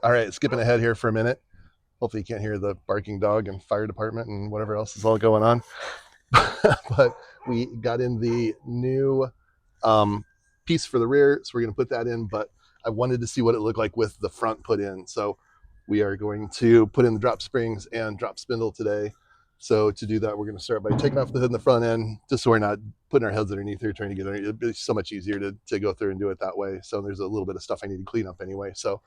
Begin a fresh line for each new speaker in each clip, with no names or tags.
All right, skipping ahead here for a minute. Hopefully you can't hear the barking dog and fire department and whatever else is all going on. But we got in the new piece for the rear, so we're going to put that in, but I wanted to see what it looked like with the front put in. So we are going to put in the drop springs and drop spindle today. So to do that, we're going to start by taking off the hood in the front end, just so we're not putting our heads underneath here trying to get underneath. It'd be so much easier to go through and do it that way. So there's a little bit of stuff I need to clean up anyway. So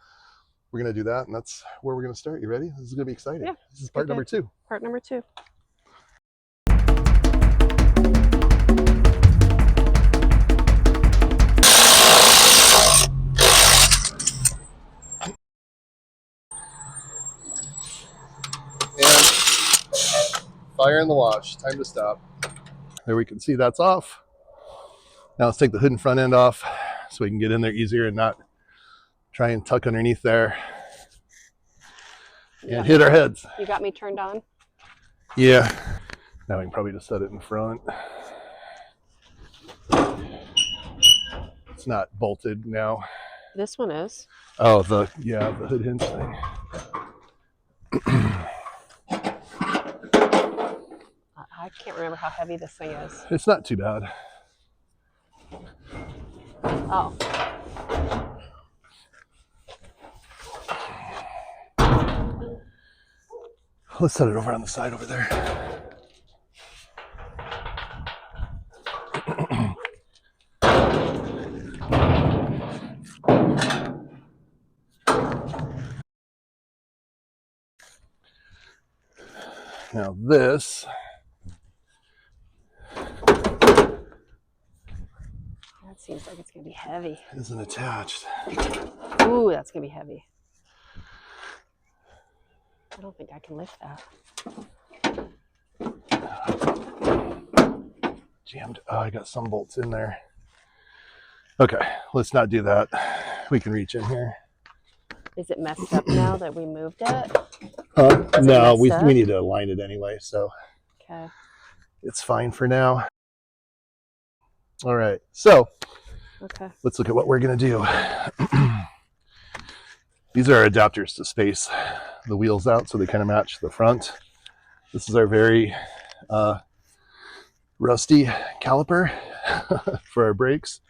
we're going to do that, and that's where we're going to start. You ready? This is going to be exciting.
Yeah,
this is part number 2.
Part number 2.
And fire in the wash. Time to stop. There we can see that's off. Now let's take the hood and front end off so we can get in there easier and not try and tuck underneath there and hit our heads.
You got me turned on?
Yeah. Now we can probably just set it in front. It's not bolted now.
This one is.
Oh, the hood hinge thing.
I can't remember how heavy this thing is.
It's not too bad.
Oh.
Let's set it over on the side over there. Now this.
That seems like it's going to be heavy.
Isn't attached.
Ooh, that's going to be heavy. I don't think I can lift that.
Jammed. Oh, I got some bolts in there. Okay, let's not do that. We can reach in here.
Is it messed up now that we moved it?
No, we need to align it anyway, so
okay,
it's fine for now. All right, so let's look at what we're going to do. These are our adapters to space the wheels out so they kind of match the front. This is our very rusty caliper for our brakes.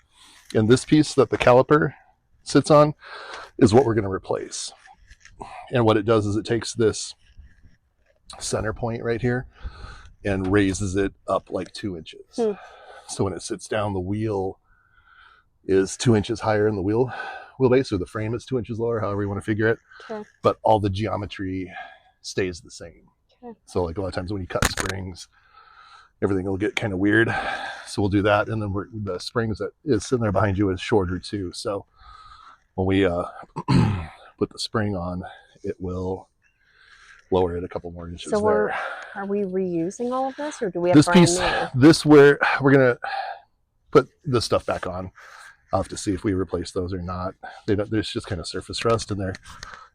And this piece that the caliper sits on is what we're going to replace. And what it does is it takes this center point right here and raises it up like 2 inches. So when it sits down, the wheel is 2 inches higher in the wheelbase, or the frame is 2 inches lower, however you want to figure it.
Okay. But
all the geometry stays the same.
Okay.
So like a lot of times when you cut springs, everything will get kind of weird. So we'll do that. And then the springs that is sitting there behind you is shorter too. So when we put the spring on, it will lower it a couple more inches.
So
are
we reusing all of this, or do we have
this
brand
piece?
New?
This we're gonna put this stuff back on. I'll have to see if we replace those or not. There's just kind of surface rust, and they're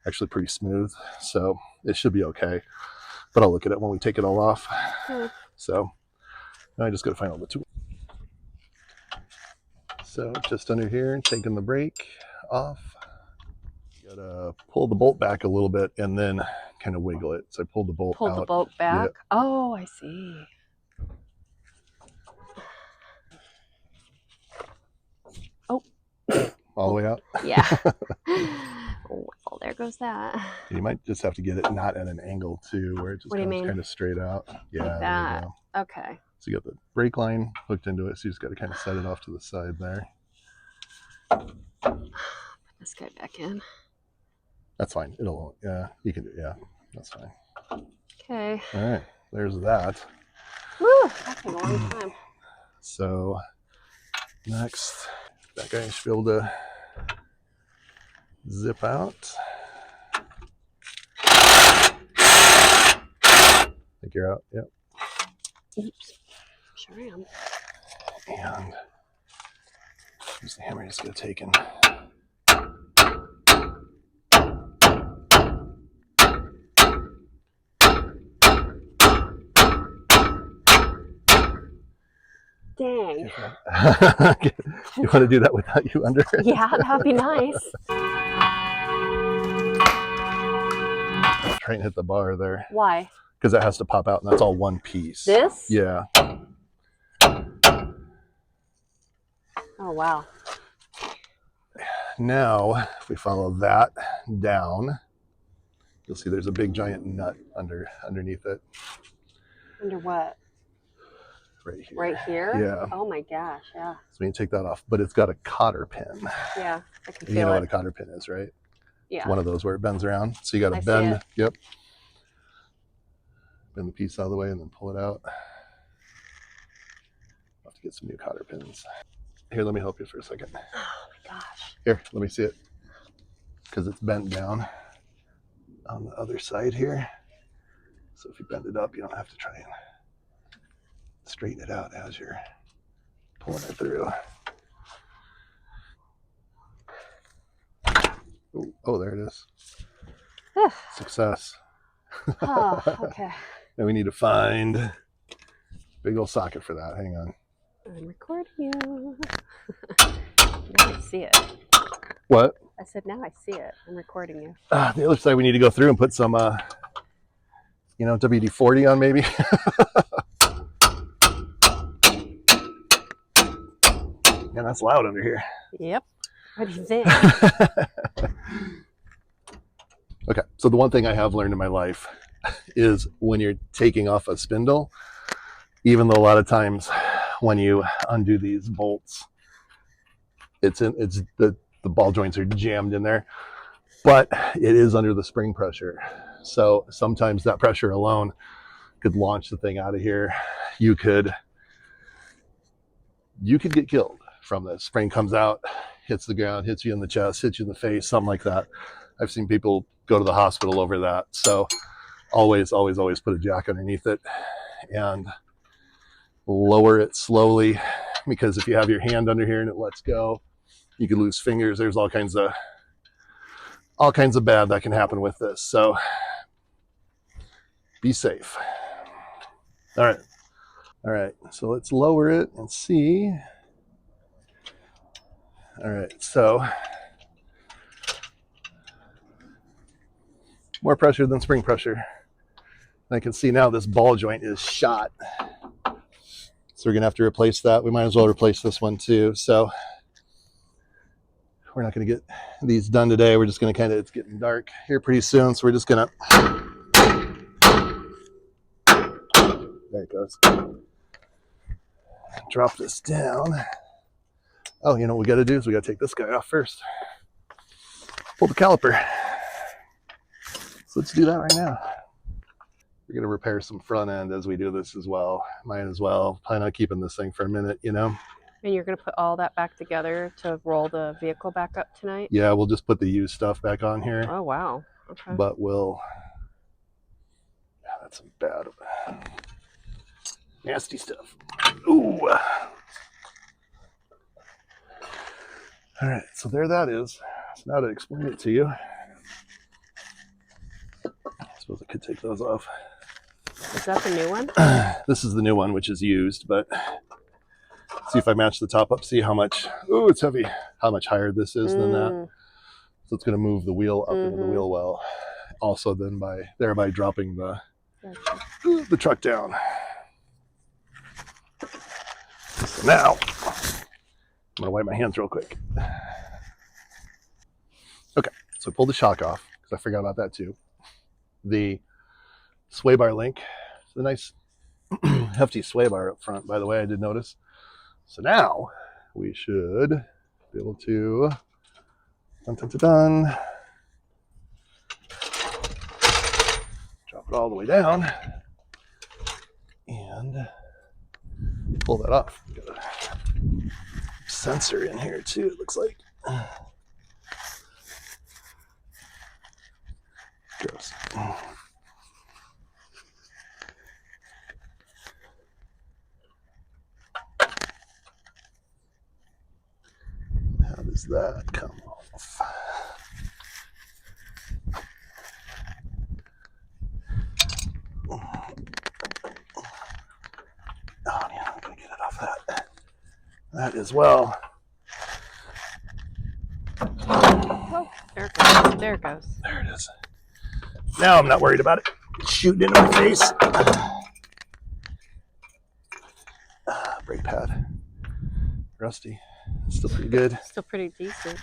actually pretty smooth, so it should be okay. But I'll look at it when we take it all off. So now I just got to find all the tools. So just under here, taking the brake off. You gotta pull the bolt back a little bit and then kind of wiggle it. So I pulled the bolt out.
Pull the bolt back?
Yeah.
Oh, I see. Oh.
All the way out?
Yeah. Well, there goes that.
You might just have to get it not at an angle too, where it just comes kind of straight out. Yeah,
like that. Okay.
So you got the brake line hooked into it, so you just got to kind of set it off to the side there.
Put this guy back in.
That's fine. You can do it. Yeah, that's fine.
Okay.
All right, there's that.
Woo, that took a long time.
So next, that guy should be able to zip out. I think you're out. Yep.
Oops. Sure am.
And use the hammer, just get it taken.
Dang.
You want to do that without you under it?
Yeah, that'd be nice.
try and hit the bar there.
Why?
Because it has to pop out, and that's all one piece.
This?
Yeah.
Oh, wow.
Now, if we follow that down, you'll see there's a big giant nut underneath it.
Under what?
Right here.
Right here?
Yeah.
Oh my gosh, yeah.
So we can take that off, but it's got a cotter pin.
Yeah, I can feel
You know
it.
what a cotter pin is, right?
Yeah.
It's one of those where it bends around. So you got to
I see
bend.
it.
Yep. Bend the piece out of the way and then pull it out. I'll have to get some new cotter pins. Here, let me help you for a second.
Oh my gosh.
Here, let me see it. Because it's bent down on the other side here. So if you bend it up, you don't have to try and straighten it out as you're pulling it through. Oh, there it is. Success.
Oh, okay.
Now we need to find a big old socket for that. Hang on.
I'm recording you. Now I see it.
What?
I said, now I see it. I'm recording you.
The other side, we need to go through and put some, WD-40 on maybe. Man, that's loud under here.
Yep. What do you think?
Okay, so the one thing I have learned in my life is when you're taking off a spindle, even though a lot of times when you undo these bolts, the ball joints are jammed in there, but it is under the spring pressure. So sometimes that pressure alone could launch the thing out of here. You could get killed from this. Spring comes out, hits the ground, hits you in the chest, hits you in the face, something like that. I've seen people go to the hospital over that. So always put a jack underneath it and lower it slowly, because if you have your hand under here and it lets go, you could lose fingers. There's all kinds of bad that can happen with this. So be safe. All right. So let's lower it and see. All right. So more pressure than spring pressure. And I can see now this ball joint is shot. So we're going to have to replace that. We might as well replace this one too. So we're not going to get these done today. We're just going to it's getting dark here pretty soon. So we're just going to, there it goes. Drop this down. Oh, you know what we got to do is we got to take this guy off first. Pull the caliper. So let's do that right now. We're going to repair some front end as we do this as well. Might as well plan on keeping this thing for a minute,
And you're going to put all that back together to roll the vehicle back up tonight?
Yeah, we'll just put the used stuff back on here.
Oh, wow. Okay.
But that's some bad, nasty stuff. Ooh. All right, so there that is. So now to explain it to you, I suppose I could take those off.
Is that the new one?
This is the new one, which is used, but see if I match the top up, see how much, oh, it's heavy, how much higher this is than that. So it's going to move the wheel up into the wheel well. Also then thereby dropping the truck down. So now, I'm going to wipe my hands real quick. Okay, so pull the shock off, because I forgot about that too. The sway bar link, it's a nice hefty sway bar up front, by the way, I did notice. So now we should be able to drop it all the way down and pull that off. We've got a sensor in here too, it looks like. Gross. How does that come off? Oh man, I'm gonna get it off that as well.
Oh, there it goes. There it goes.
There it is. Now I'm not worried about it shooting into my face. Brake pad. Rusty. Still pretty good.
Still pretty decent.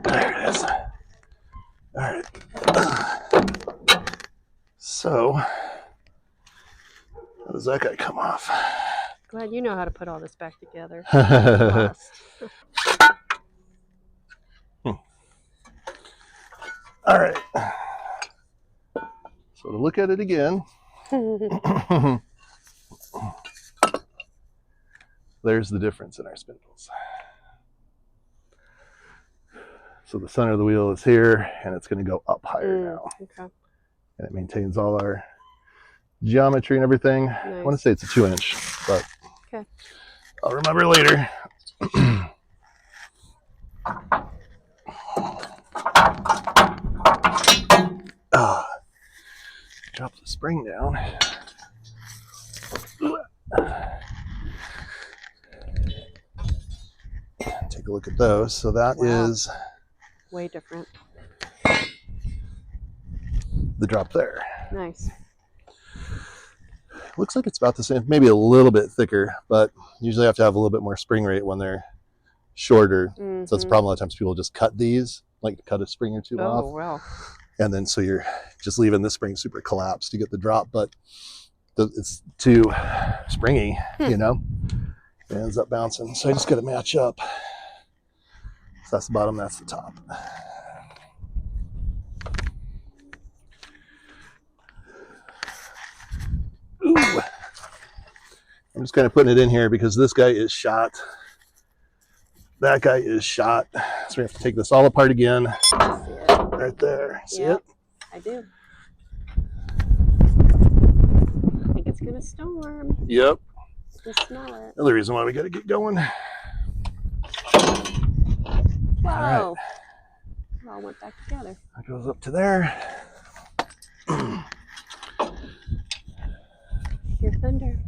There it is. All right. So, how does that guy come off?
Glad you know how to put all this back together.
All right. So to look at it again, there's the difference in our spindles. So the center of the wheel is here, and it's going to go up higher now.
Okay.
And it maintains all our geometry and everything.
Nice.
I want to say it's a 2-inch, but
okay.
I'll remember later. Drop the spring down. Take a look at those. So that is
way different.
The drop there.
Nice.
Looks like it's about the same, maybe a little bit thicker, but usually have to have a little bit more spring rate when they're shorter. Mm-hmm. So that's the problem. A lot of times people just cut these, like cut a spring or two off.
Oh, wow.
And then so you're just leaving the spring super collapsed to get the drop, but it's too springy, you know? It ends up bouncing. So I just got to match up. So that's the bottom, that's the top. Ooh. I'm just kind of putting it in here because this guy is shot. That guy is shot. So we have to take this all apart again. Right there. See it?
I do. I think it's going to storm.
Yep.
I smell it.
Another reason why we got to get going.
Whoa. All right. It all went back together.
That goes up to there.
Your thunder.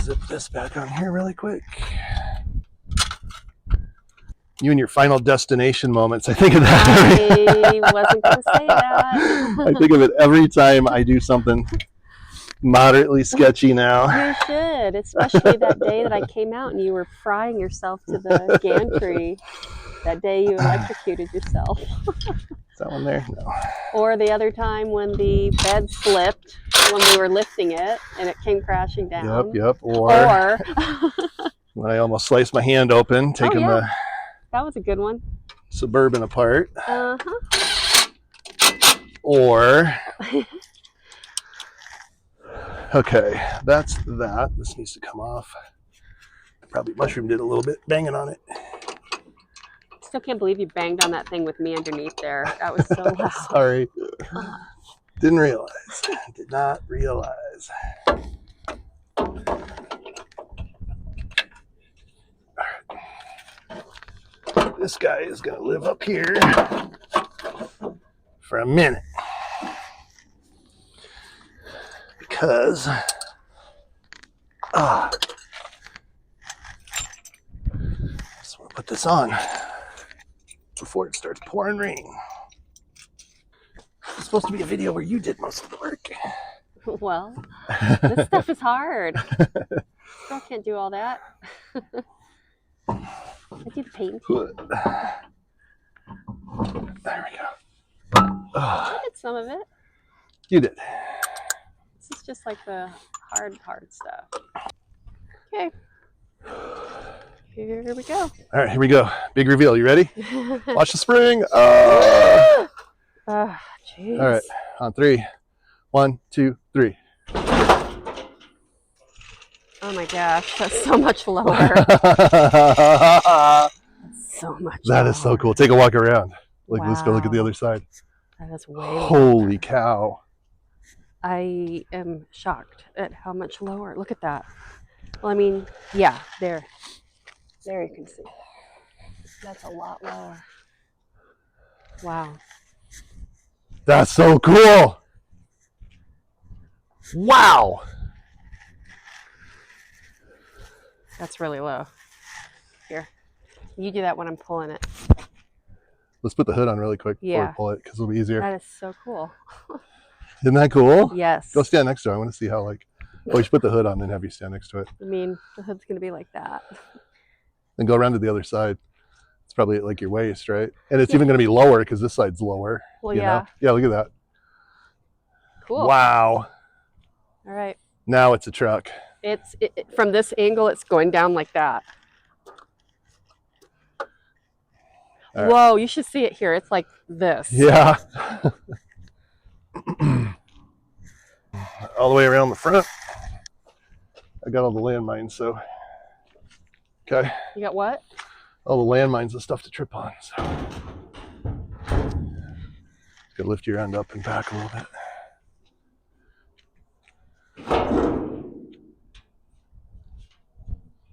Zip this back on here really quick. You and your final destination moments. I think of that.
I wasn't going to say that.
I think of it every time I do something moderately sketchy now.
You should, especially that day that I came out and you were frying yourself to the gantry. That day you electrocuted yourself.
Is that one there? No.
Or the other time when the bed slipped when we were lifting it and it came crashing down.
Yep. Or when I almost sliced my hand open, taking the
that was a good one.
Suburban apart. Or okay, that's that. This needs to come off. I probably mushroomed it a little bit, banging on it.
Still can't believe you banged on that thing with me underneath there. That was so loud.
Sorry. Didn't realize. Did not realize. All right. This guy is going to live up here for a minute. Because I just want to put this on before it starts pouring rain. It's supposed to be a video where you did most of the work.
Well, this stuff is hard. Girl can't do all that. I do the paint.
There we go.
I did some of it.
You did.
This is just like the hard stuff. Okay. Here we go.
All right, here we go. Big reveal. You ready? Watch the spring.
Oh, jeez.
All right, on 3. 1, 2, 3.
Oh my gosh, that's so much lower. So much.
That is so cool. Take a walk around. Like, wow. Let's go look at the other side.
That is way
Holy
lower.
Cow.
I am shocked at how much lower. Look at that. Well, I mean, yeah, there you can see. That's a lot lower. Wow.
That's so cool. Wow.
That's really low. Here, you do that when I'm pulling it.
Let's put the hood on really quick before we pull it because it'll be easier.
That is so cool.
Isn't that cool?
Yes.
Go stand next to it. I want to see how like, oh, you should put the hood on and have you stand next to it.
I mean, the hood's going to be like that.
Then go around to the other side. It's probably like your waist, right? And it's even going to be lower because this side's lower.
Well,
you know? Yeah, look at that.
Cool.
Wow.
All right.
Now it's a truck.
It's from this angle, it's going down like that. Right. Whoa, you should see it here. It's like this.
Yeah. All the way around the front. I got all the landmines, so. Okay.
You got what?
All the landmines and stuff to trip on. So. Gotta lift your end up and back a little bit.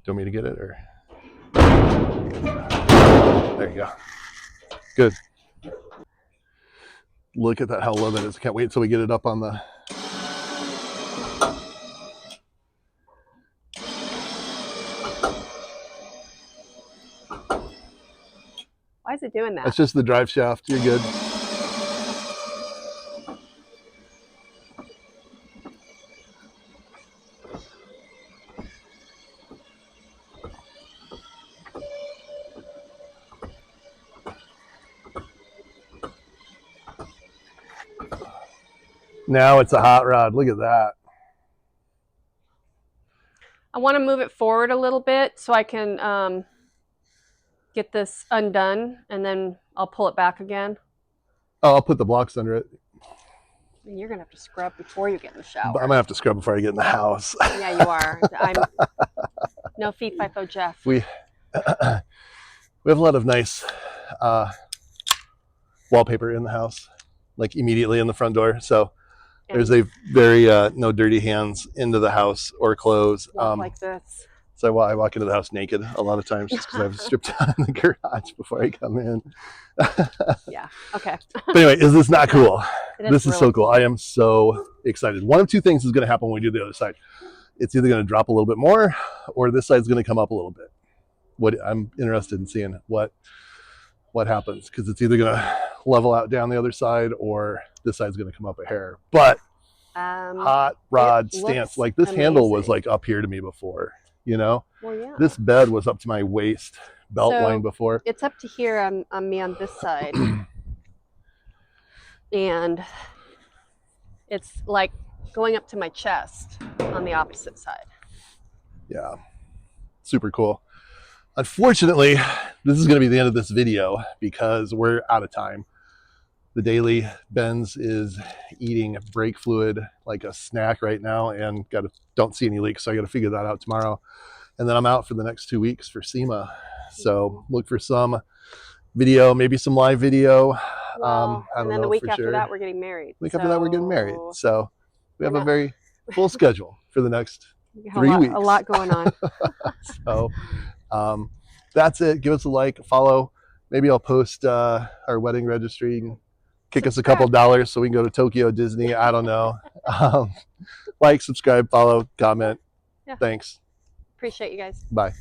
Do you want me to get it or? There you go. Good. Look at that, how low that is. I can't wait until we get it up on the.
Why is it doing that?
That's just the drive shaft. You're good. Now it's a hot rod. Look at that.
I want to move it forward a little bit so I can get this undone, and then I'll pull it back again.
Oh, I'll put the blocks under it.
And you're going to have to scrub before you get in the shower.
I'm going to have to scrub before I get in the house.
Yeah, you are. No fee, FIFO, Jeff.
We have a lot of nice wallpaper in the house, like immediately in the front door. So there's a very no dirty hands into the house or clothes.
Like this.
So I walk into the house naked a lot of times just because I've stripped down in the garage before I come in.
Yeah, okay.
But anyway, is this not cool? This is
really
so cool. I am so excited. One of two things is going to happen when we do the other side. It's either going to drop a little bit more or this side's going to come up a little bit. I'm interested in seeing what happens because it's either going to level out down the other side or this side's going to come up a hair. But hot rod stance, like this amazing. Handle was like up here to me before, you know?
Well, yeah.
This bed was up to my waist belt line before.
It's up to here on me on this side. And it's like going up to my chest on the opposite side.
Yeah, super cool. Unfortunately, this is going to be the end of this video because we're out of time. The daily Benz is eating brake fluid like a snack right now and don't see any leaks, so I got to figure that out tomorrow. And then I'm out for the next 2 weeks for SEMA. So look for some video, maybe some live video.
Well, I don't know. And then the week after that, we're getting married.
Week after that, we're getting married. So we have a very full schedule for the next 3 weeks.
A lot going on.
So that's it. Give us a like, follow. Maybe I'll post our wedding registry. Kick us a couple dollars so we can go to Tokyo Disney. I don't know. Like, subscribe, follow, comment. Yeah. Thanks.
Appreciate you guys.
Bye.